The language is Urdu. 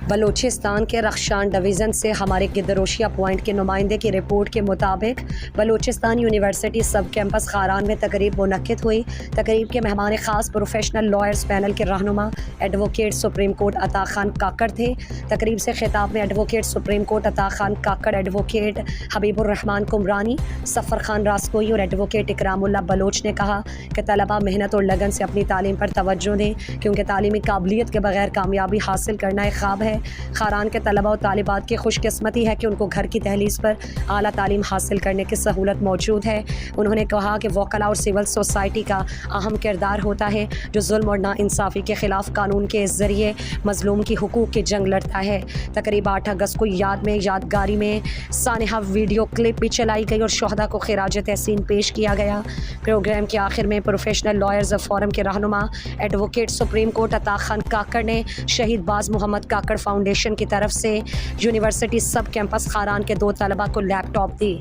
بلوچستان کے رخشان ڈویژن سے ہمارے گدروشیا پوائنٹ کے نمائندے کی رپورٹ کے مطابق بلوچستان یونیورسٹی سب کیمپس خاران میں تقریب منعقد ہوئی۔ تقریب کے مہمان خاص پروفیشنل لائرز پینل کے رہنما ایڈوکیٹ سپریم کورٹ عطا خان کاکڑ تھے۔ تقریب سے خطاب میں ایڈوکیٹ سپریم کورٹ عطا خان کاکڑ، ایڈوکیٹ حبیب الرحمان کمرانی، سفر خان راسکوئی اور ایڈوکیٹ اکرام اللہ بلوچ نے کہا کہ طلباء محنت اور لگن سے اپنی تعلیم پر توجہ دیں کیونکہ تعلیمی قابلیت کے بغیر کامیابی حاصل کرنا ایک خواب ہے۔ خاران کے طلباء و طالبات کی خوش قسمتی ہے کہ ان کو گھر کی دہلیز پر اعلیٰ تعلیم حاصل کرنے کی سہولت موجود ہے۔ انہوں نے کہا کہ وکلاء اور سول سوسائٹی کا اہم کردار ہوتا ہے جو ظلم اور ناانصافی کے خلاف قانون کے ذریعے مظلوم کی حقوق کی جنگ لڑتا ہے۔ تقریب 8 اگست کو یاد میں یادگاری میں سانحہ ویڈیو کلپ بھی چلائی گئی اور شہداء کو خراج تحسین پیش کیا گیا۔ پروگرام کے آخر میں پروفیشنل لائرز فورم کے رہنما ایڈوکیٹ سپریم کورٹ عطا خان کاکڑ نے شہید باز محمد کاکڑ فاؤنڈیشن کی طرف سے یونیورسٹی سب کیمپس خاران کے 2 طلباء کو لیپ ٹاپ دی۔